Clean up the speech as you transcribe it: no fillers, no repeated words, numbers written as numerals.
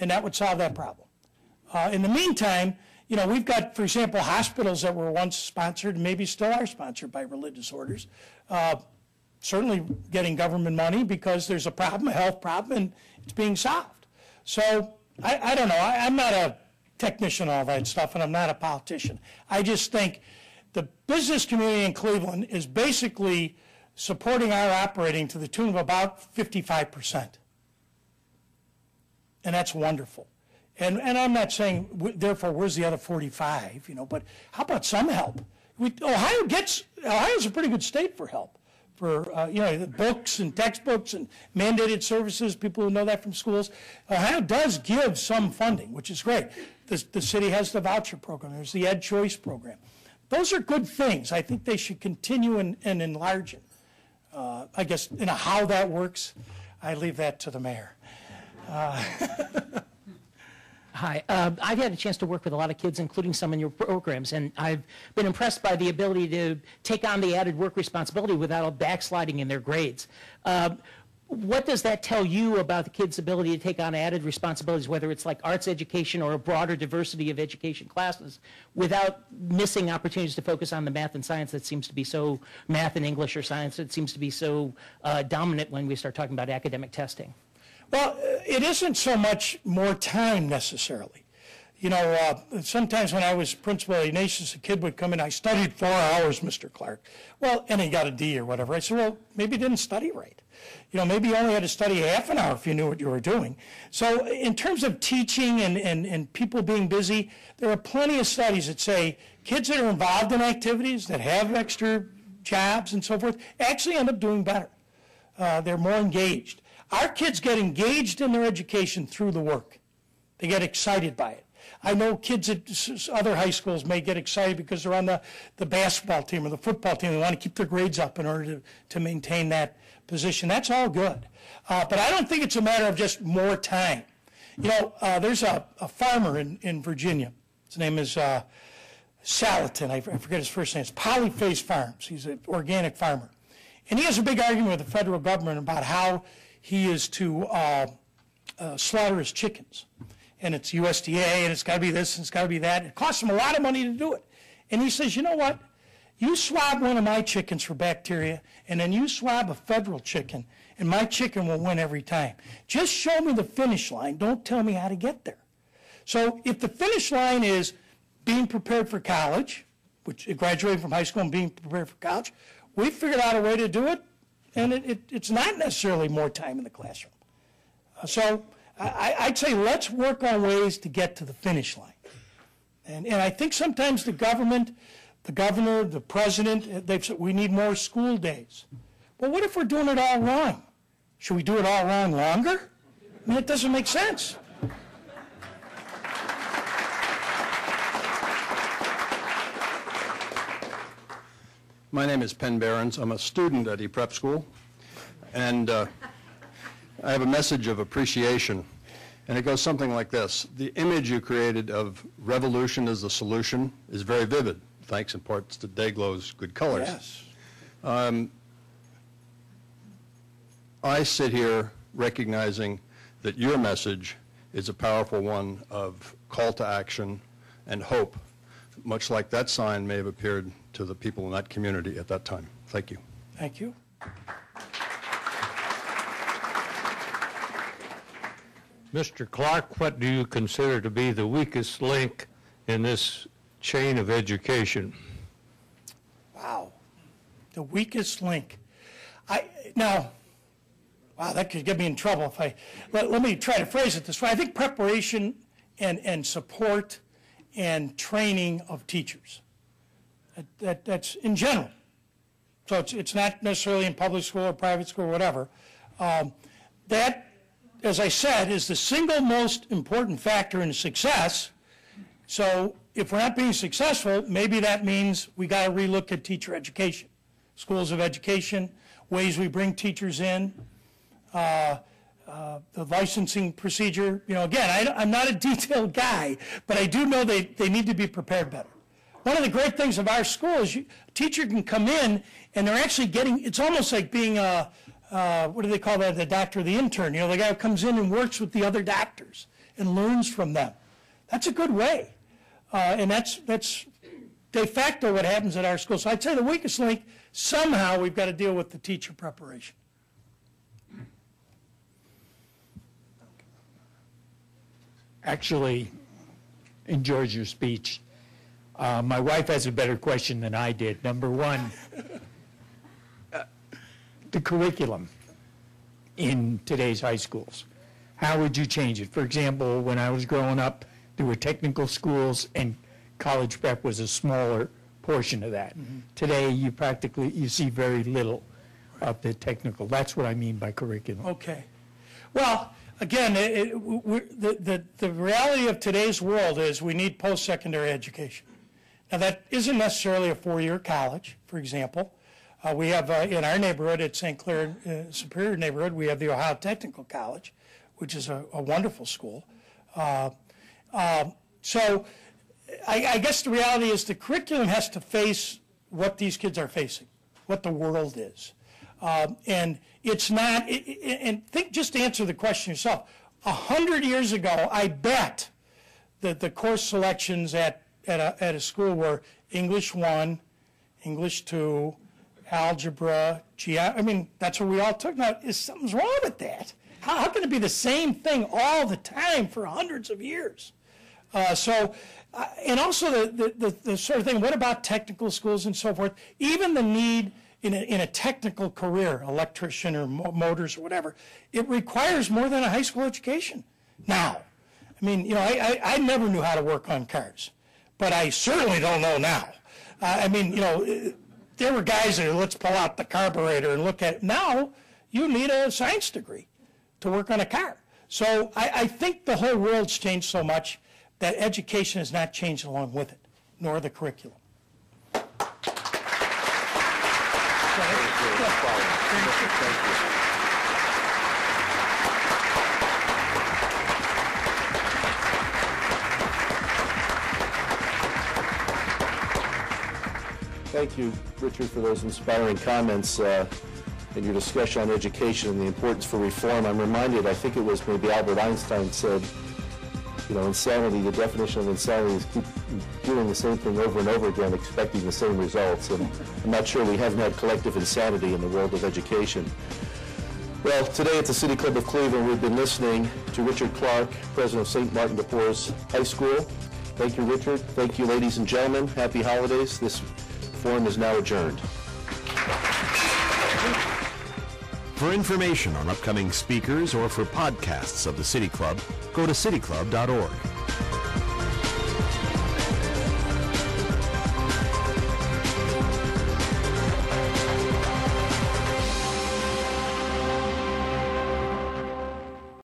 and that would solve that problem. In the meantime, you know, we've got, for example, hospitals that were once sponsored, and maybe still are sponsored by religious orders, certainly getting government money because there's a problem, a health problem, and it's being solved. So I don't know. I'm not a technician on all that stuff, and I'm not a politician. I just think the business community in Cleveland is basically supporting our operating to the tune of about 55%. And that's wonderful. And I'm not saying, therefore, where's the other 45, you know, but how about some help? Ohio's a pretty good state for help, for, you know, books and textbooks and mandated services, people who know that from schools. Ohio does give some funding, which is great. The city has the voucher program. There's the Ed Choice program. Those are good things. I think they should continue and enlarge it. I guess, you know, how that works, I leave that to the mayor. Hi. I've had a chance to work with a lot of kids, including some in your programs, and I've been impressed by the ability to take on the added work responsibility without backsliding in their grades. What does that tell you about the kids' ability to take on added responsibilities, whether it's like arts education or a broader diversity of education classes, without missing opportunities to focus on the math and science that seems to be so, math and English or science, that seems to be so dominant when we start talking about academic testing? Well, it isn't so much more time necessarily. You know, sometimes when I was principal at Ignatius, a kid would come in, I studied 4 hours, Mr. Clark. Well, and he got a D or whatever. I said, well, maybe you didn't study right. You know, maybe you only had to study half an hour if you knew what you were doing. So in terms of teaching and people being busy, there are plenty of studies that say kids that are involved in activities, that have extra jobs and so forth, actually end up doing better. They're more engaged. Our kids get engaged in their education through the work. They get excited by it. I know kids at other high schools may get excited because they're on the basketball team or the football team. They want to keep their grades up in order to maintain that position. That's all good. But I don't think it's a matter of just more time. You know, there's a farmer in Virginia. His name is Salatin. I forget his first name. It's Polyface Farms. He's an organic farmer. And he has a big argument with the federal government about how he is to slaughter his chickens. And it's USDA, and it's got to be this, and it's got to be that. It costs him a lot of money to do it. And he says, you know what? You swab one of my chickens for bacteria, and then you swab a federal chicken, and my chicken will win every time. Just show me the finish line. Don't tell me how to get there. So if the finish line is being prepared for college, which graduating from high school and being prepared for college, we figured out a way to do it, and it's not necessarily more time in the classroom. So I'd say let's work on ways to get to the finish line. And I think sometimes the government, the governor, the president, they've said we need more school days. Well, what if we're doing it all wrong? Should we do it all wrong longer? I mean, it doesn't make sense. My name is Penn Behrens. I'm a student at ePrep School, and I have a message of appreciation, and it goes something like this. The image you created of revolution as the solution is very vivid, thanks in parts to Dayglow's good colors. Yes. I sit here recognizing that your message is a powerful one of call to action and hope, much like that sign may have appeared to the people in that community at that time. Thank you. Thank you. Mr. Clark, what do you consider to be the weakest link in this chain of education? Wow. The weakest link. Wow, that could get me in trouble if I, let me try to phrase it this way. I think preparation and support and training of teachers. That's in general. So it's not necessarily in public school or private school or whatever. That, as I said, is the single most important factor in success. So if we're not being successful, maybe that means we got to relook at teacher education, schools of education, ways we bring teachers in, the licensing procedure. You know, again, I'm not a detailed guy, but I do know they need to be prepared better. One of the great things of our school is a teacher can come in and they're actually getting, it's almost like being what do they call that, the doctor, the intern, you know, the guy who comes in and works with the other doctors and learns from them. That's a good way. And that's de facto what happens at our school. So I'd say the weakest link, somehow we've got to deal with the teacher preparation. Actually enjoyed your speech. My wife has a better question than I did. Number one, the curriculum in today's high schools. How would you change it? For example, when I was growing up, there were technical schools and college prep was a smaller portion of that. Today, you see very little of the technical. That's what I mean by curriculum. Okay. Well, again, the reality of today's world is we need post-secondary education. Now, that isn't necessarily a four-year college, for example. We have, in our neighborhood, at St. Clair Superior neighborhood, we have the Ohio Technical College, which is a wonderful school. So I guess the reality is the curriculum has to face what these kids are facing, what the world is. And it's not, and think, just answer the question yourself. 100 years ago, I bet that the course selections at a school were English 1, English 2, algebra, I mean, that's what we all took. Now, something's wrong with that. How can it be the same thing all the time for hundreds of years? And also the sort of thing, what about technical schools and so forth? Even the need in a technical career, electrician or motors or whatever, it requires more than a high school education now. I mean, you know, I never knew how to work on cars, but I certainly don't know now. I mean, you know, there were guys that, let's pull out the carburetor and look at it. Now, you need a science degree to work on a car. So I think the whole world's changed so much that education has not changed along with it, nor the curriculum. Thank you, Richard, for those inspiring comments in your discussion on education and the importance for reform. I'm reminded, I think it was maybe Albert Einstein said, you know, insanity, the definition of insanity is keep doing the same thing over and over again, expecting the same results. And I'm not sure we haven't had collective insanity in the world of education. Well, today at the City Club of Cleveland, we've been listening to Richard Clark, president of St. Martin de Porres High School. Thank you, Richard. Thank you, ladies and gentlemen. Happy holidays. This forum is now adjourned. For information on upcoming speakers or for podcasts of the City Club, go to cityclub.org.